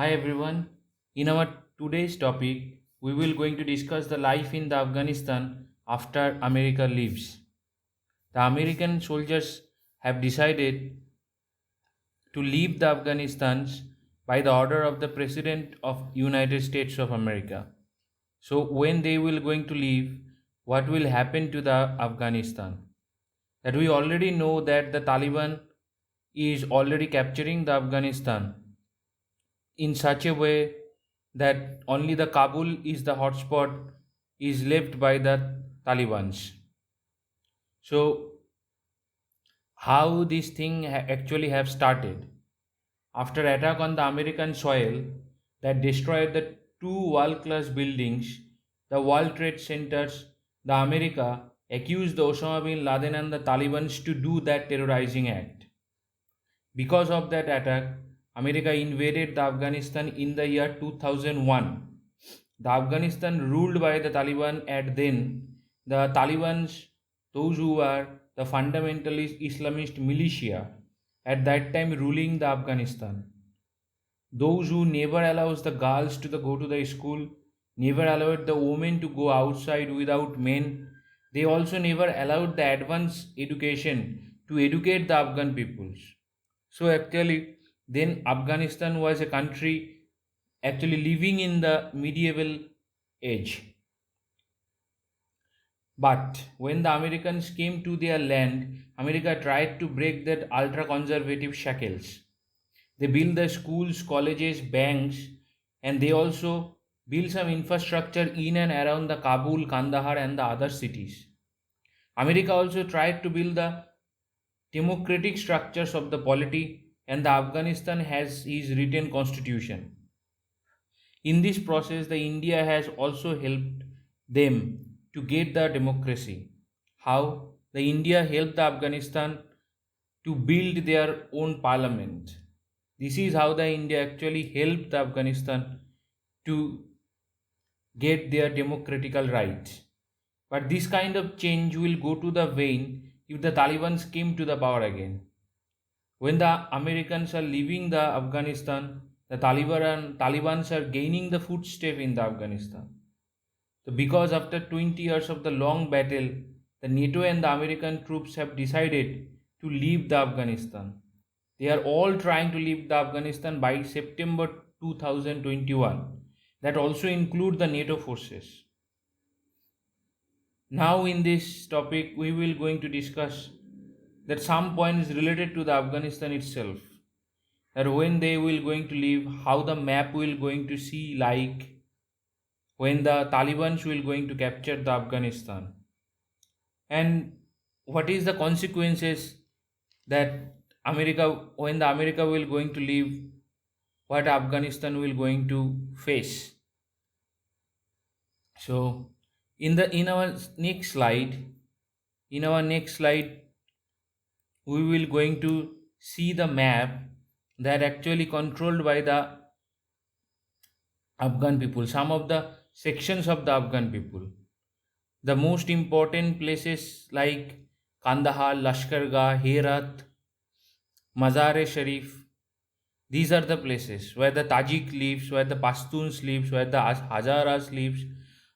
Hi everyone. In our today's topic, we will going to discuss the life in the Afghanistan after America leaves. The American soldiers have decided to leave the Afghanistan by the order of the President of United States of America. So when they will going to leave, what will happen to the Afghanistan? That we already know that the Taliban is already capturing the Afghanistan in such a way that only the Kabul is the hotspot is left by the Taliban's. So how this thing actually have started after attack on the American soil that destroyed the two world-class buildings, the World Trade Centers, the America accused the Osama bin Laden and the Taliban to do that terrorizing act. Because of that attack, America invaded the Afghanistan in the year 2001. The Afghanistan ruled by the Taliban at then. The Taliban's, those who were the fundamentalist Islamist militia at that time ruling the Afghanistan. Those who never allows the girls to go to the school, never allowed the women to go outside without men. They also never allowed the advanced education to educate the Afghan peoples. So actually, then Afghanistan was a country actually living in the medieval age. But when the Americans came to their land, America tried to break that ultra conservative shackles. They built the schools, colleges, banks, and they also built some infrastructure in and around the Kabul, Kandahar, and the other cities. America also tried to build the democratic structures of the polity, and the Afghanistan has his written constitution. In this process, the India has also helped them to get the democracy. How? The India helped the Afghanistan to build their own parliament. This is how the India actually helped the Afghanistan to get their democratical rights. But this kind of change will go to the vain if the Taliban came to the power again. When the Americans are leaving the Afghanistan, the Taliban are gaining the footstep in the Afghanistan. So because after 20 years of the long battle, the NATO and the American troops have decided to leave the Afghanistan. They are all trying to leave the Afghanistan by September 2021. That also include the NATO forces. Now in this topic we will going to discuss that some point is related to the Afghanistan itself. That when they will going to leave, how the map will going to see like when the Taliban will going to capture the Afghanistan, and what is the consequences that America when the America will going to leave, what Afghanistan will going to face. So in our next slide, in our next slide we will going to see the map that actually controlled by the Afghan people, some of the sections of the Afghan people. The most important places like Kandahar, Lashkargah, Herat, Mazar-e-Sharif, these are the places where the Tajik lives, where the Pashtuns lives, where the Hazaras lives,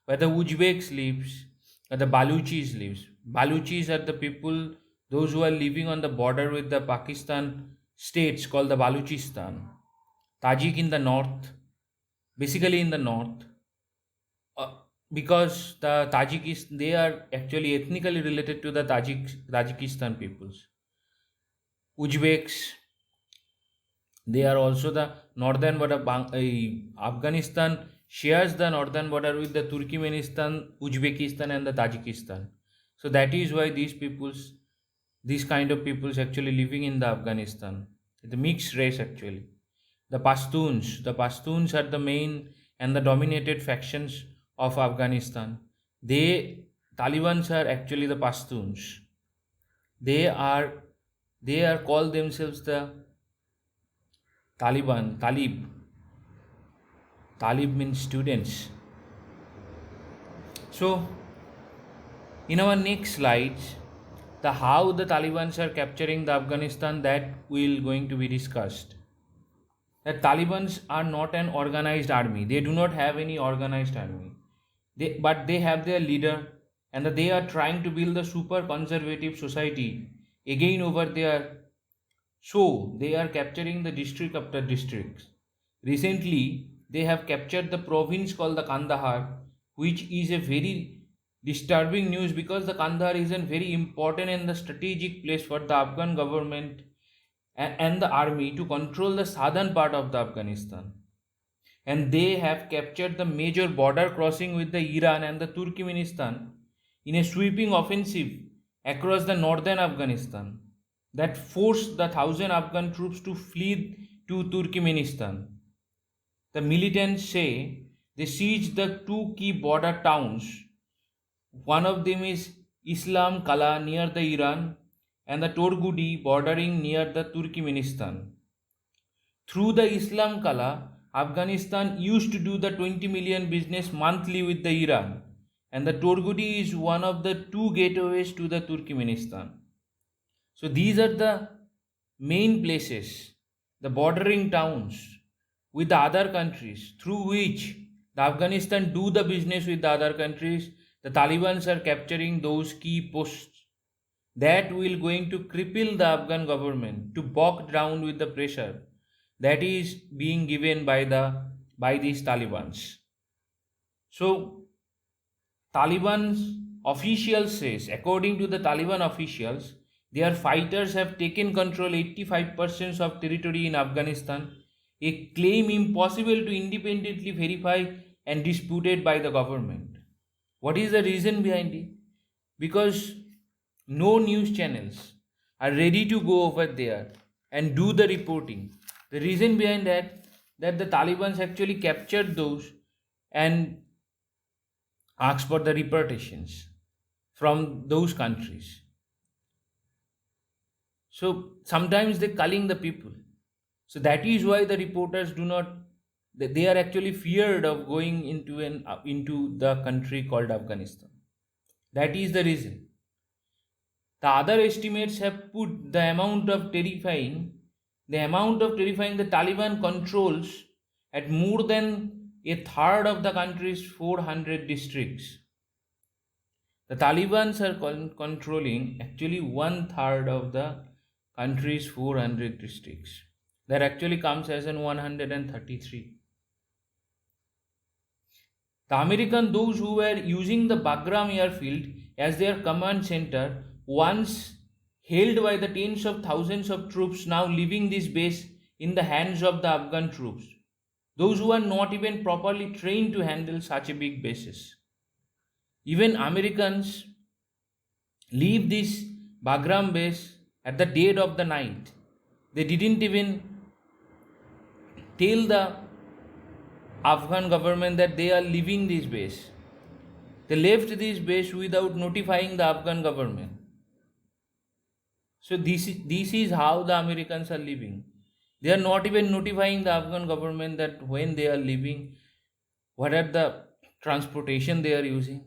where the Uzbeks lives, where the Baluchis lives. Baluchis are the people, those who are living on the border with the Pakistan states called the Baluchistan. Tajik in the north, basically in the north, uh, because the Tajikis they are actually ethnically related to the Tajikistan peoples. Uzbeks, they are also the northern border. Afghanistan shares the northern border with the Turkmenistan, Uzbekistan, and the Tajikistan. So that is why these peoples, these kind of peoples, actually living in the Afghanistan. The mixed race actually. The Pashtuns are the main and the dominated factions of Afghanistan. They Talibans are actually the Pashtuns. They are they are called themselves the Taliban. Talib means students. So in our next slides, the how the Taliban are capturing the Afghanistan that will going to be discussed. that Talibans are not an organized army. They do not have any organized army. But they have their leader, and that they are trying to build a super conservative society again over there. So they are capturing the district after district. Recently, they have captured the province called the Kandahar, which is a very disturbing news because the Kandahar is a very important and the strategic place for the Afghan government and the army to control the southern part of the Afghanistan. And they have captured the major border crossing with the Iran and the Turkmenistan in a sweeping offensive across the northern Afghanistan that forced the 1,000 Afghan troops to flee to Turkmenistan. The militants say they seized the two key border towns. One of them is Islam Kala near the Iran and the Torgudi bordering near the Turkmenistan. Through the Islam Kala, Afghanistan used to do the 20 million business monthly with the Iran, and the Torgudi is one of the two gateways to the Turkmenistan. So these are the main places, the bordering towns with the other countries through which the Afghanistan do the business with the other countries. The Taliban are capturing those key posts that will going to cripple the Afghan government to bog down with the pressure that is being given by these Talibans. So Taliban's officials says, according to the Taliban officials, their fighters have taken control 85% of territory in Afghanistan, a claim impossible to independently verify and disputed by the government. What is the reason behind it? Because no news channels are ready to go over there and do the reporting. The reason behind that the Taliban actually captured those and asked for the repatriations from those countries. So sometimes they're culling the people. So that is why the reporters do not. They are actually feared of going into the country called Afghanistan. That is the reason. The other estimates have put the amount of terrifying the Taliban controls at more than a third of the country's 400 districts. The Taliban are controlling actually one third of the country's 400 districts. That actually comes as in 133. The American, those who were using the Bagram airfield as their command center, once held by the tens of thousands of troops, now leaving this base in the hands of the Afghan troops, those who are not even properly trained to handle such a big bases. Even Americans leave this Bagram base at the dead of the night. They didn't even tell the Afghan government that they are leaving this base. They left this base without notifying the Afghan government. So this is how the Americans are leaving. They are not even notifying the Afghan government that when they are leaving, what are the transportation they are using.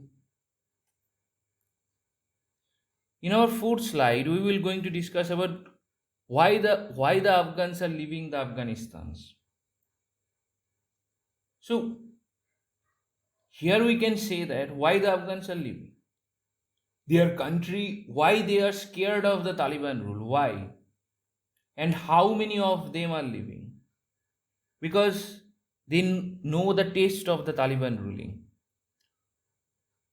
In our fourth slide, we will going to discuss about why the Afghans are leaving the Afghanistans. So here we can say that why the Afghans are leaving their country, why they are scared of the Taliban rule, why, and how many of them are leaving. Because they know the taste of the Taliban ruling.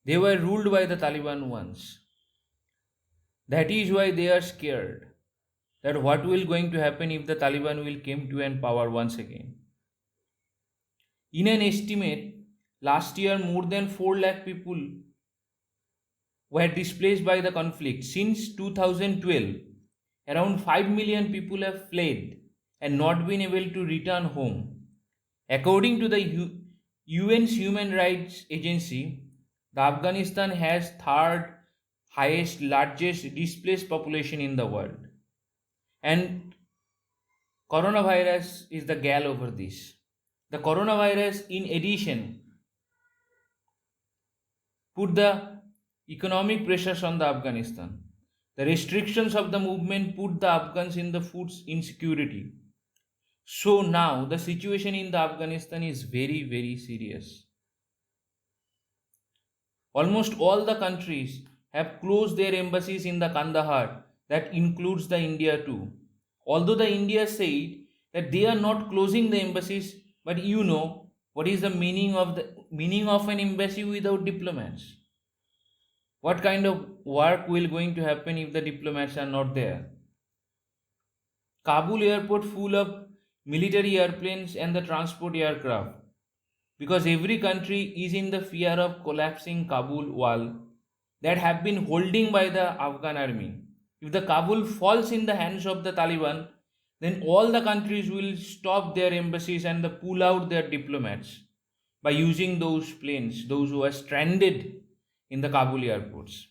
They were ruled by the Taliban once. That is why they are scared that what will going to happen if the Taliban will come to an power once again. In an estimate, last year more than 4 lakh people were displaced by the conflict. Since 2012, around 5 million people have fled and not been able to return home. According to the UN's Human Rights Agency, the Afghanistan has third highest, largest displaced population in the world. And coronavirus is the gal over this. The coronavirus, in addition, put the economic pressures on the Afghanistan. The restrictions of the movement put the Afghans in the food insecurity. So now the situation in the Afghanistan is very, very serious. Almost all the countries have closed their embassies in the Kandahar. That includes the India too. Although the India said that they are not closing the embassies, but what is the meaning of an embassy without diplomats? What kind of work will going to happen if the diplomats are not there? Kabul airport full of military airplanes and the transport aircraft, because every country is in the fear of collapsing Kabul wall that have been holding by the Afghan army. If the Kabul falls in the hands of the Taliban, then all the countries will stop their embassies and pull out their diplomats by using those planes, those who are stranded in the Kabul airports.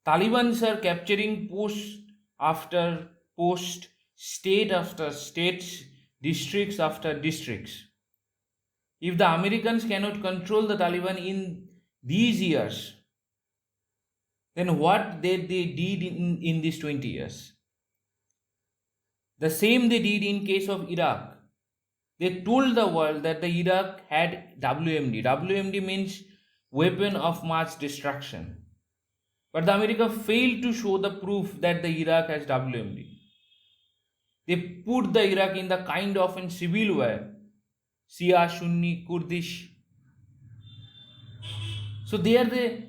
Taliban are capturing post after post, state after states, districts after districts. If the Americans cannot control the Taliban in these years, then what they did in these 20 years? The same they did in case of Iraq. They told the world that the Iraq had WMD. WMD means weapon of mass destruction. But the America failed to show the proof that the Iraq has WMD. They put the Iraq in the kind of a civil war, Shia, Sunni, Kurdish. So there they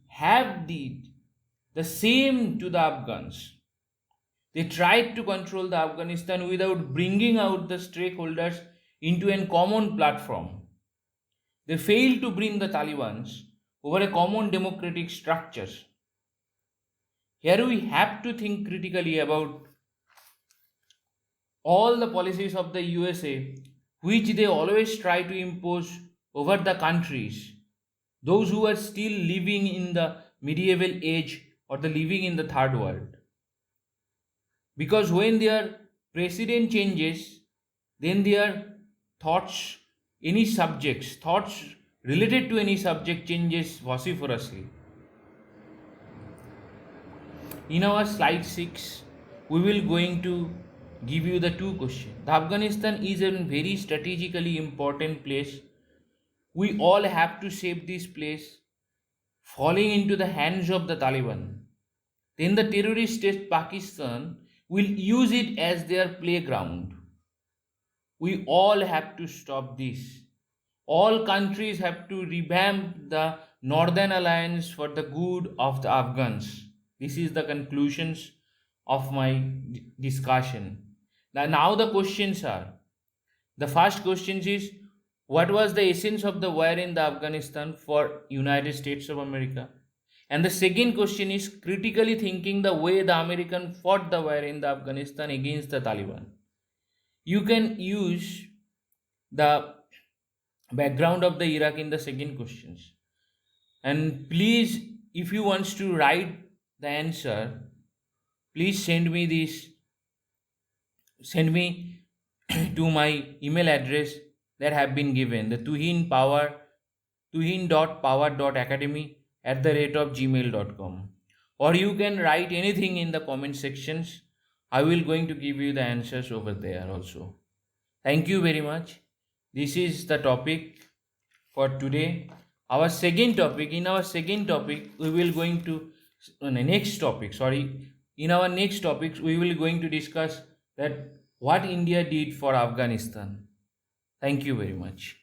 have did the same to the Afghans. They tried to control the Afghanistan without bringing out the stakeholders into a common platform. They failed to bring the Taliban over a common democratic structure. Here we have to think critically about all the policies of the USA, which they always try to impose over the countries, those who are still living in the medieval age or the living in the third world. Because when their president changes, then their thoughts, thoughts related to any subject changes vociferously. In our slide 6, we will going to give you the two questions. The Afghanistan is a very strategically important place. We all have to save this place falling into the hands of the Taliban. Then the terrorist state Pakistan will use it as their playground. We all have to stop this. All countries have to revamp the Northern Alliance for the good of the Afghans. This is the conclusions of my discussion. Now the questions are, the first question is, what was the essence of the war in the Afghanistan for United States of America? And the second question is critically thinking the way the American fought the war in the Afghanistan against the Taliban. You can use the background of the Iraq in the second questions. And please, if you want to write the answer, please send me to my email address that have been given, the tuhin.power.academy@gmail.com, or you can write anything in the comment sections. I will going to give you the answers over there also. Thank you very much. This is the topic for today. In our second topic, we will going to in our next topics we will going to discuss that what India did for Afghanistan. Thank you very much.